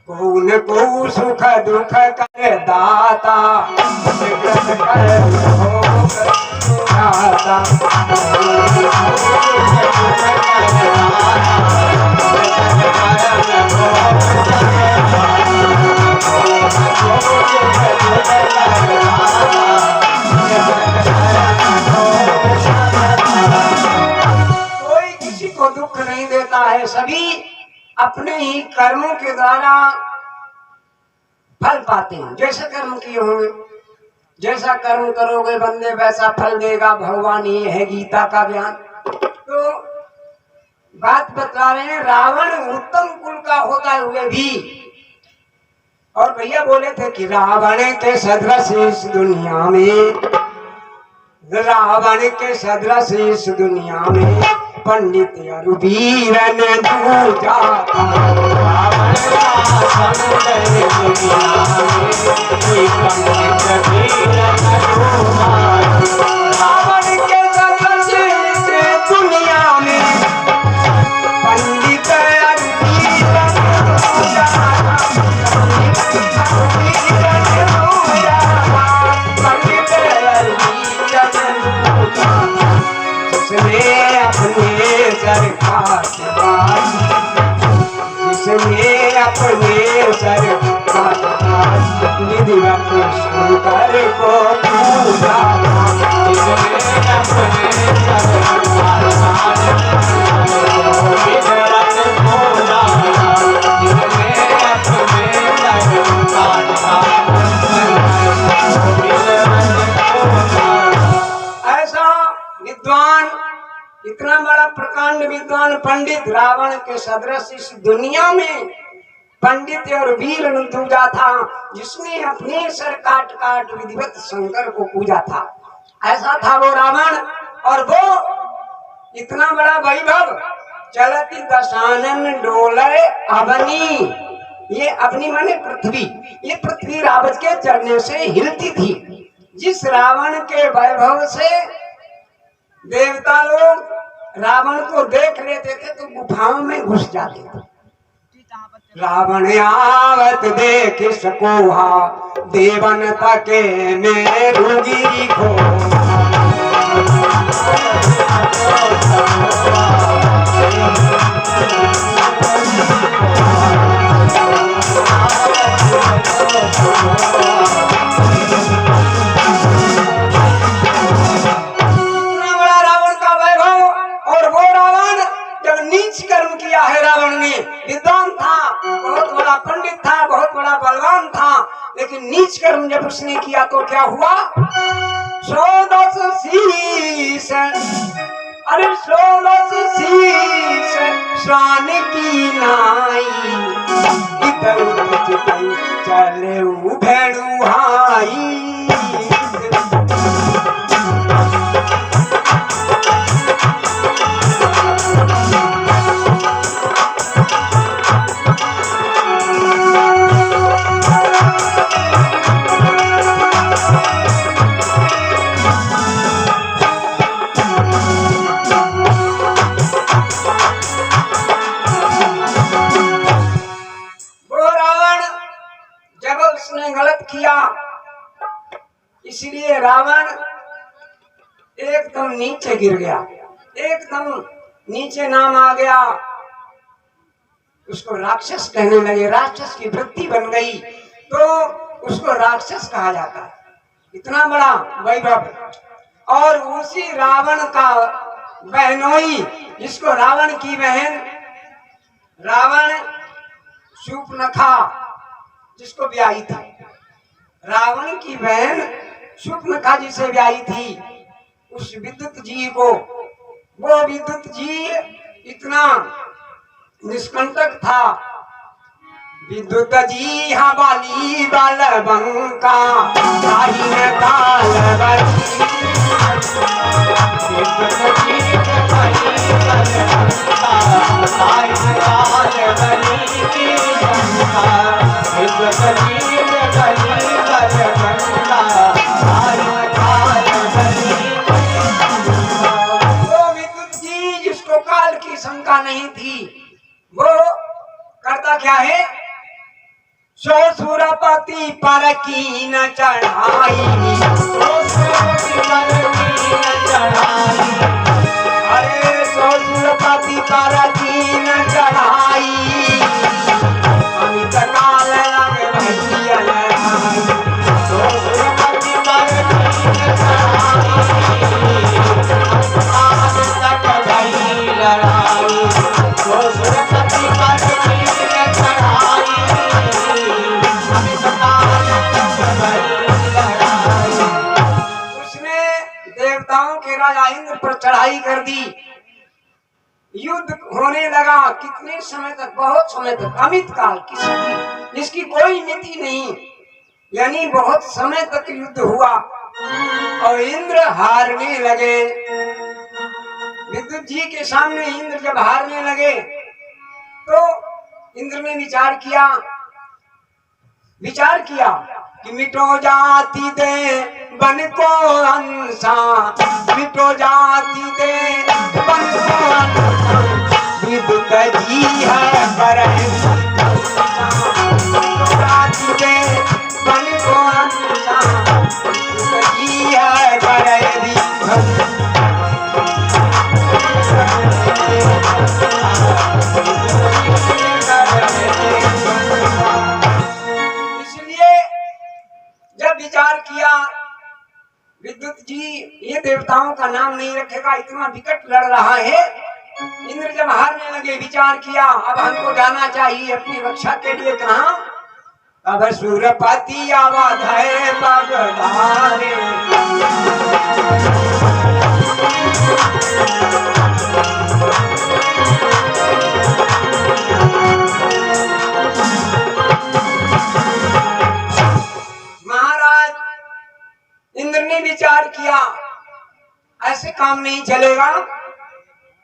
कौन को सुख दुख कर दाता, विकृत कर हो दाता। कोई किसी को दुख नहीं देता है, सभी अपने ही कर्मों के द्वारा फल पाते हैं। जैसे कर्म किए होंगे, जैसा कर्म करोगे बंदे वैसा फल देगा भगवान, ये है गीता का ज्ञान। तो बात बता रहे हैं, रावण उत्तम कुल का होता हुए भी, और भैया बोले थे कि रावण के सदृश इस दुनिया में, रावण के सदृश इस दुनिया में पंडित और वीर ने दूजा था। रावण का सदृश दुनिया में कोई पंडित वीर न दूजा। रावण के सदृश इस दुनिया में पंडित और वीर न दूजा था। जिसने अपने सरकार के पास, जिसने अपने सरकार के पास विधिवत शंकर को पूजा, जिसने अपने सरकार के पास विधिवत पूजा, जिसने अपने सरकार के पास ऐसा विद्वान, इतना बड़ा प्रकांड विद्वान पंडित रावण के सदृश इस दुनिया में पंडित और वीर न दूजा था, जिसने अपने सर काट काट विधिवत शंकर को पूजा था। ऐसा था वो रावण, और वो इतना बड़ा वैभव, चलती दशानन डोले अवनी, ये अवनी माने पृथ्वी, ये पृथ्वी रावण के चढ़ने से हिलती थी। जिस रावण के वैभव से देवता लोग रावण को देख लेते थे तो गुफाओं में घुस जाते थे। रावण आवत देख सकोहा, देवन तके में रुगिरी को। विद्वान था, बहुत बड़ा पंडित था, बहुत बड़ा बलवान था, लेकिन नीच कर्म जब उसने किया तो क्या हुआ? 16 शीश, अरे 16 शीश श्वान की नाई, इधर उधर चले भेड़ू हाई। किया, इसलिए रावण एकदम नीचे गिर गया, एकदम नीचे नाम आ गया। उसको राक्षस कहने लगे, राक्षस की वृत्ति बन गई तो उसको राक्षस कहा जाता है। इतना बड़ा वैभव, और उसी रावण का बहनोई, जिसको रावण की बहन रावण शूर्पणखा जिसको ब्याही थी, रावण की बहन शूर्पणखा जी से ब्याही थी, उस विद्युत जी को, वो विद्युत जी इतना निष्कंटक था। विद्युत जी हाँ बाली बाल बंका ताही न काल बची, विद्युत जी बाली बाल बंका ताही न काल बची, विद्युत जी बाली बाल बंका ताही न काल बची। वो विद्युत जी जिसको काल की शंका नहीं थी, वो करता क्या है? ससुरपति पर की न चढ़ाई, अरे ससुरपति पर की न चढ़ाई, अमित काल लगे भैया लड़ाई, ससुरपति पर की न चढ़ाई, तक भई लड़ाई, ससुरपति पर की न चढ़ाई, अमित काल तक भई लड़ाई। उसने देवताओं के राजा इंद्र पर चढ़ाई कर दी, युद्ध होने लगा। कितने समय तक? बहुत समय तक, अमित काल, किसी जिसकी कोई मिति नहीं, यानी बहुत समय तक युद्ध हुआ और इंद्र हारने लगे। विद्युत जी के सामने इंद्र जब हारने लगे तो इंद्र ने विचार किया कि मिटो जाति दे बन को अंसा, मिटो जाति दे बन को अंसा, विद्युत जी है पर जाति दे बन को अंसा, विद्युत जी है पर विचार किया विद्युत जी ये देवताओं का नाम नहीं रखेगा, इतना विकट लड़ रहा है। इंद्र जब हारने लगे विचार किया अब हमको जाना चाहिए अपनी रक्षा के लिए। कहाँ? अब सूरपति आवाज है बगधारे, इंद्र ने विचार किया ऐसे काम नहीं चलेगा,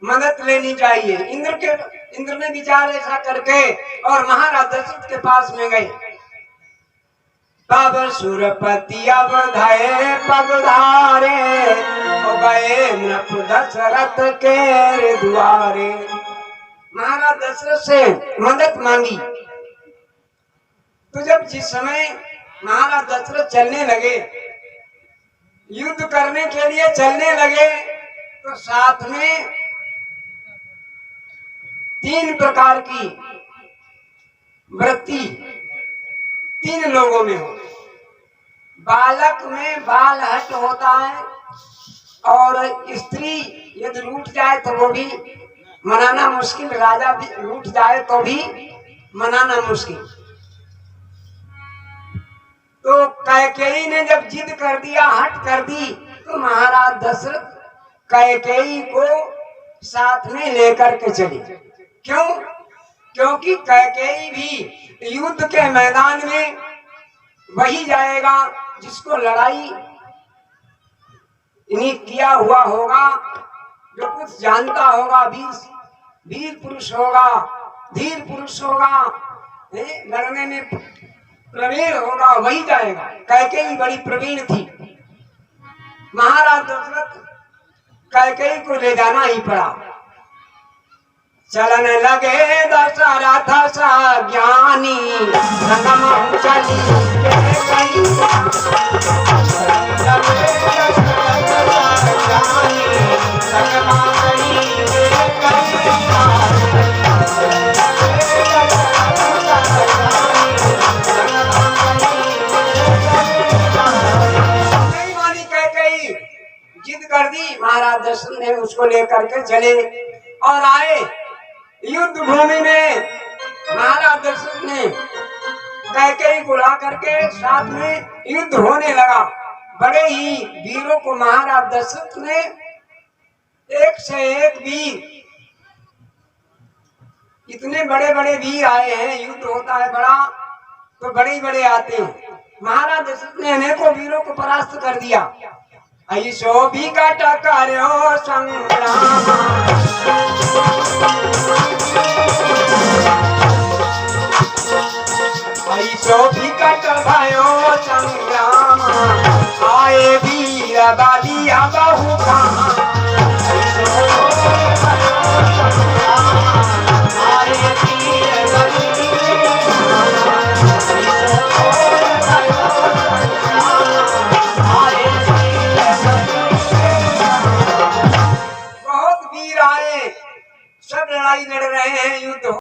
मदद लेनी चाहिए। इंद्र ने विचार ऐसा करके और महाराज दशरथ के पास में गए। तब सूरपति अवधाये पगधारे, गए नृप दशरथ के द्वारे। महाराज दशरथ से मदद मांगी। तो जब जिस समय महाराज दशरथ चलने लगे, युद्ध करने के लिए चलने लगे, तो साथ में 3 प्रकार की वृत्ति 3 लोगों में हो। बालक में बाल हट होता है, और स्त्री यदि रूठ जाए तो वो भी मनाना मुश्किल, राजा भी रूठ जाए तो भी मनाना मुश्किल। तो कैकेयी ने जब जिद कर दिया, हट कर दी, तो महाराज दशरथ कैकेयी को साथ में लेकर के चले। क्यों? क्योंकि कैकेयी भी युद्ध के मैदान में वही जाएगा जिसको लड़ाई इन्हीं किया हुआ होगा, जो कुछ जानता होगा, वीर पुरुष होगा, धीर पुरुष होगा, लड़ने में प्रवीण होगा, वही जाएगा। कैकेयी बड़ी प्रवीण थी। महाराज दशरथ कैकेयी को ले जाना ही पड़ा। चलन लगे दशरथ सज्ञानी, संगम चली जिद कर दी। महाराज दशरथ ने उसको लेकर के चले और आए युद्ध भूमि में। महाराज दशरथ ने कैकेयी को ला करके साथ में युद्ध होने लगा। बड़े ही वीरों को महाराज दशरथ ने एक से एक वीर, इतने बड़े बड़े वीर आए हैं। युद्ध होता है बड़ा तो बड़े बड़े आते हैं। महाराज दशरथ ने अनेकों वीरों को परास्त कर दिया। ऐसो भी कट करो संग्राम, ऐसो भी कट भयो संग्राम, आए वीर बालिया बहु कहाँ, आए वीर बालिया लड़ाई लड़ रहे हैं, युद्ध